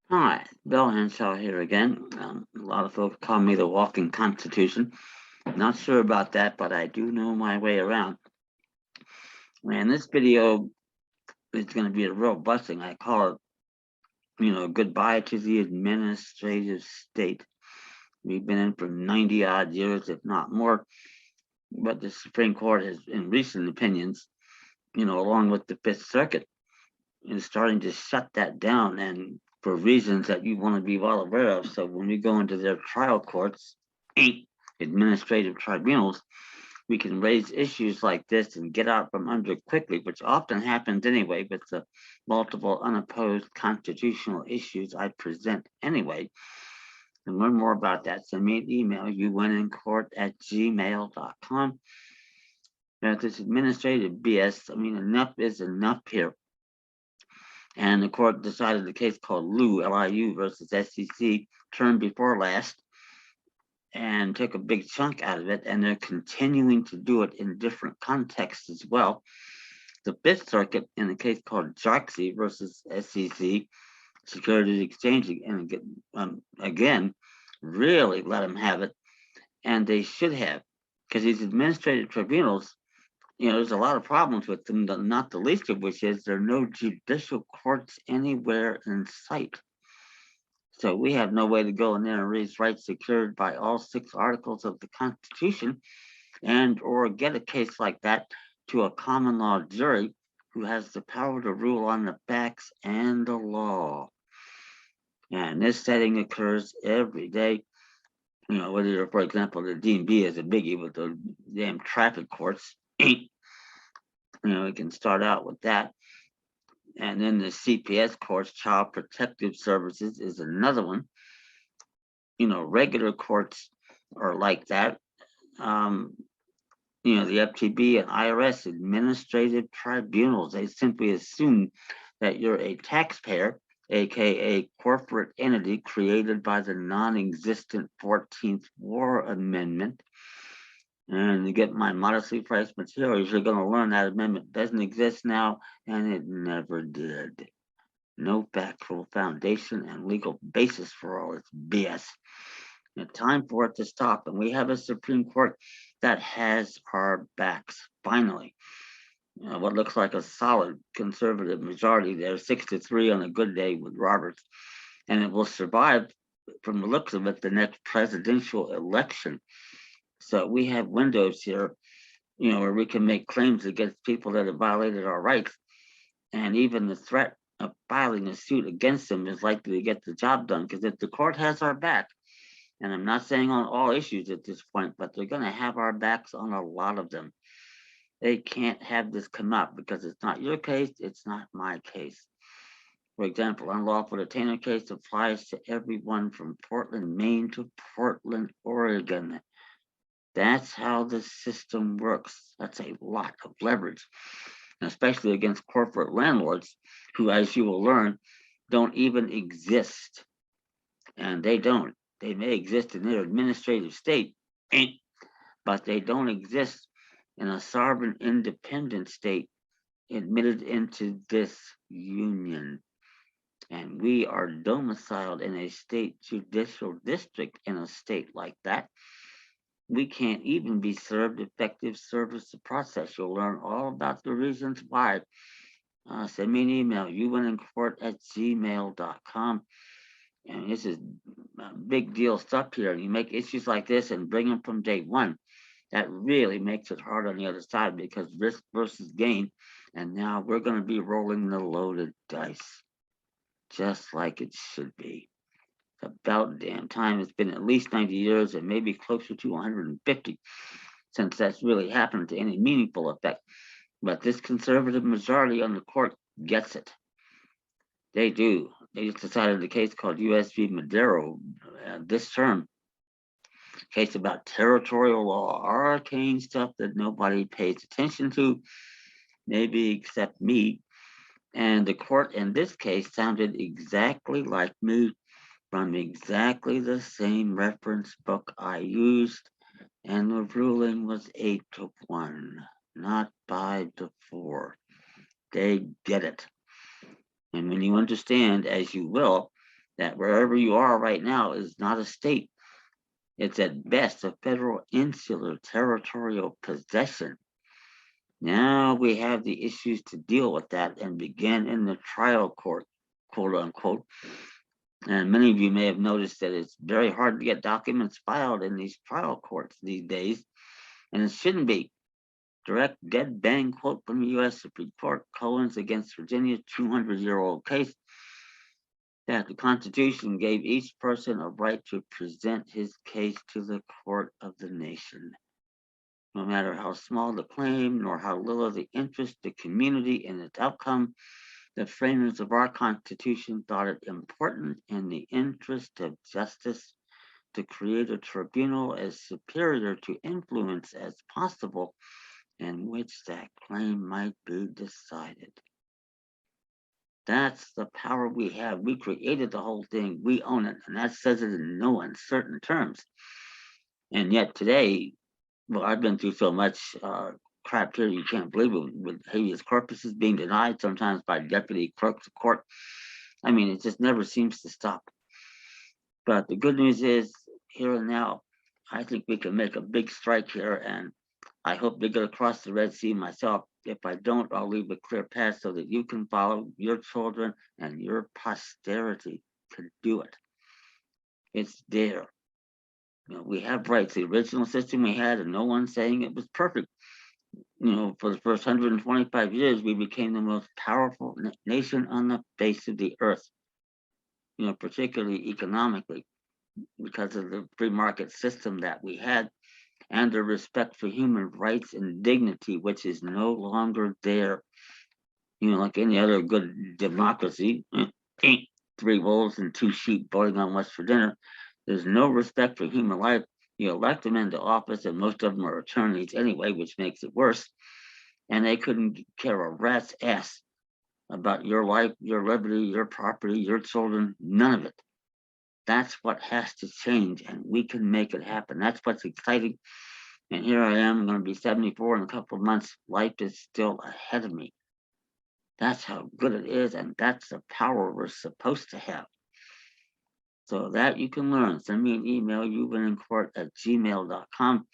Hi, Bill Henshaw here again. A lot of folks call me the walking constitution. Not sure about that, but I do know my way around. And this video is going to be a real blessing. I call it, goodbye to the administrative state. We've been in for 90 odd years, if not more. But the Supreme Court has, in recent opinions, along with the Fifth Circuit, is starting to shut that down, and for reasons that you want to be well aware of. So when we go into their trial courts, administrative tribunals, we can raise issues like this and get out from under quickly, which often happens anyway with the multiple unopposed constitutional issues I present anyway. And learn more about that, send me an email, unincourt@gmail.com. Now, this administrative BS, enough is enough here. And the court decided the case called Liu versus SEC, term before last, and took a big chunk out of it, and they're continuing to do it in different contexts as well. The Fifth Circuit, in a case called Jarkesy versus SEC, Securities and Exchanges, and again, really let them have it, and they should have, because these administrative tribunals, there's a lot of problems with them, not the least of which is there are no judicial courts anywhere in sight. So we have no way to go in there and raise rights secured by all 6 articles of the Constitution, and or get a case like that to a common law jury who has the power to rule on the facts and the law. And this setting occurs every day. Whether, for example, the DMV is a biggie with the damn traffic courts. We can start out with that. And then the CPS courts, Child Protective Services, is another one. Regular courts are like that. The FTB and IRS administrative tribunals, they simply assume that you're a taxpayer, aka corporate entity created by the non-existent 14th War Amendment. And to get my modestly priced materials, you're going to learn that amendment doesn't exist now, and it never did. No factual foundation and legal basis for all its BS. It's time for it to stop, and we have a Supreme Court that has our backs, finally. What looks like a solid conservative majority there, 6-3 on a good day with Roberts, and it will survive, from the looks of it, the next presidential election. So we have windows here, where we can make claims against people that have violated our rights. And even the threat of filing a suit against them is likely to get the job done, because if the court has our back, and I'm not saying on all issues at this point, but they're going to have our backs on a lot of them. They can't have this come up because it's not your case, it's not my case. For example, unlawful detainer case applies to everyone from Portland, Maine to Portland, Oregon. That's how the system works. That's a lot of leverage, especially against corporate landlords who, as you will learn, don't even exist. And they don't. They may exist in their administrative state, but they don't exist in a sovereign independent state admitted into this union. And we are domiciled in a state judicial district in a state like that. We can't even be served effective service of process. You'll learn all about the reasons why. Send me an email, unincourt@gmail.com. And this is big deal stuff here. You make issues like this and bring them from day one. That really makes it hard on the other side, because risk versus gain. And now we're going to be rolling the loaded dice, just like it should be. About damn time. It's been at least 90 years and maybe closer to 150 since that's really happened to any meaningful effect. But this conservative majority on the court gets it. They do. They just decided the case called U.S. v. Madero this term. Case about territorial law, arcane stuff that nobody pays attention to, maybe except me. And the court in this case sounded exactly like me, from exactly the same reference book I used, and the ruling was 8-1, not 5-4. They get it. And when you understand, as you will, that wherever you are right now is not a state, it's at best a federal insular territorial possession. Now we have the issues to deal with that and begin in the trial court, quote unquote. And many of you may have noticed that it's very hard to get documents filed in these trial courts these days, and it shouldn't be. Direct dead bang quote from the U.S. Supreme Court, Collins against Virginia, 200-year-old case, that the Constitution gave each person a right to present his case to the court of the nation. No matter how small the claim, nor how little the interest the community in its outcome, the framers of our Constitution thought it important in the interest of justice to create a tribunal as superior to influence as possible in which that claim might be decided. That's the power we have. We created the whole thing. We own it. And that says it in no uncertain terms. And yet today, well, I've been through so much crap here, you can't believe it, with habeas corpus being denied sometimes by deputy clerks of court. I mean, it just never seems to stop. But the good news is, here and now, I think we can make a big strike here, and I hope to get across the Red Sea myself. If I don't, I'll leave a clear path so that you can follow, your children and your posterity can do it. It's there. You know, we have rights. The original system we had, and no one's saying it was perfect. You know, for the first 125 years, we became the most powerful nation on the face of the earth. You know, particularly economically, because of the free market system that we had, and the respect for human rights and dignity, which is no longer there. You know, like any other good democracy, ain't 3 wolves and 2 sheep voting on what's for dinner. There's no respect for human life. You elect them into office, and most of them are attorneys anyway, which makes it worse. And they couldn't care a rat's ass about your life, your liberty, your property, your children, none of it. That's what has to change, and we can make it happen. That's what's exciting. And here I am, I'm going to be 74 in a couple of months. Life is still ahead of me. That's how good it is, and that's the power we're supposed to have. So that you can learn. Send me an email, youwinnincourt@gmail.com,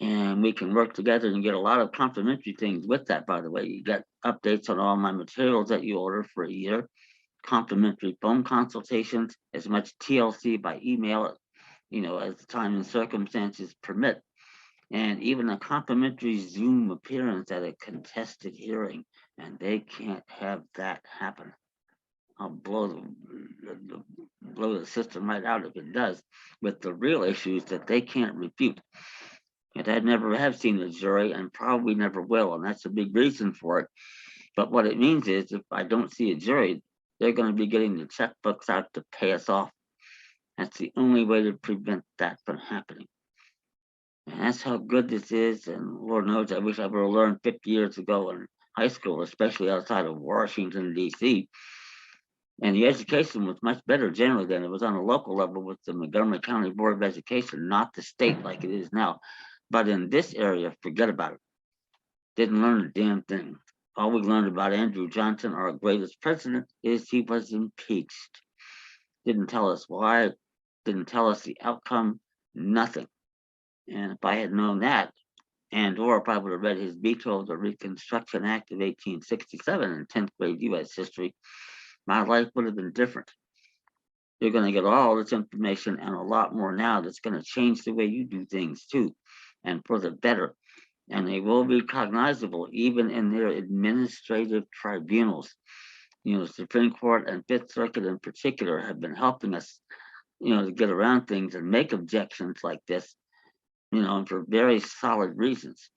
and we can work together and get a lot of complimentary things with that, by the way. You get updates on all my materials that you order for a year, complimentary phone consultations, as much TLC by email, you know, as the time and circumstances permit, and even a complimentary Zoom appearance at a contested hearing, and they can't have that happen. I'll blow the system right out if it does, with the real issues that they can't refute. And I never have seen a jury, and probably never will, and that's a big reason for it. But what it means is, if I don't see a jury, they're going to be getting the checkbooks out to pay us off. That's the only way to prevent that from happening. And that's how good this is. And Lord knows, I wish I would have learned 50 years ago in high school, especially outside of Washington, D.C. And the education was much better generally than it was on a local level with the Montgomery County Board of Education, not the state like it is now. But in this area, forget about it. Didn't learn a damn thing. All we learned about Andrew Johnson, our greatest president, is he was impeached. Didn't tell us why, didn't tell us the outcome, nothing. And if I had known that, and or if I would have read his veto of the Reconstruction Act of 1867 in 10th grade U.S. history, my life would have been different. You're going to get all this information and a lot more now that's going to change the way you do things too, and for the better. And they will be cognizable even in their administrative tribunals. You know, the Supreme Court and Fifth Circuit in particular have been helping us, you know, to get around things and make objections like this, you know, for very solid reasons.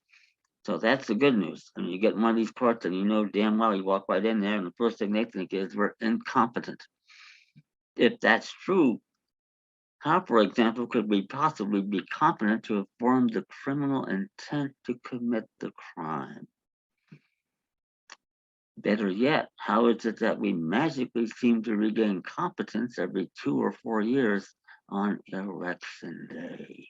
So that's the good news. I mean, you get in one of these courts and you know damn well you walk right in there and the first thing they think is we're incompetent. If that's true, how, for example, could we possibly be competent to have formed the criminal intent to commit the crime? Better yet, how is it that we magically seem to regain competence every 2 or 4 years on election day?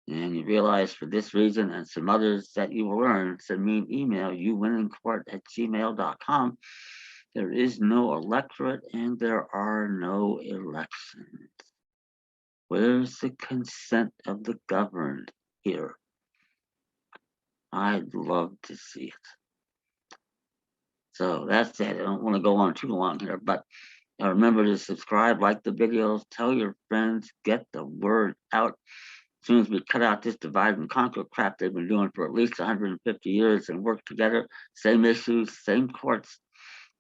and you realize for this reason and some others that you will learn, send me an email, youwinnincourt@gmail.com. There is no electorate and there are no elections. Where's the consent of the governed here? I'd love to see it. So that's it. I don't want to go on too long here, but remember to subscribe, like the videos, tell your friends, get the word out. As soon as we cut out this divide and conquer crap they've been doing for at least 150 years and work together, same issues, same courts,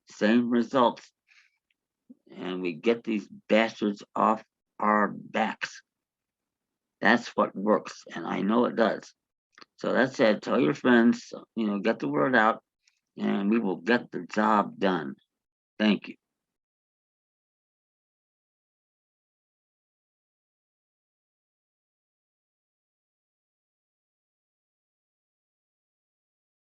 same results, and we get these bastards off our backs. That's what works, and I know it does. So that said, tell your friends, get the word out, and we will get the job done. Thank you.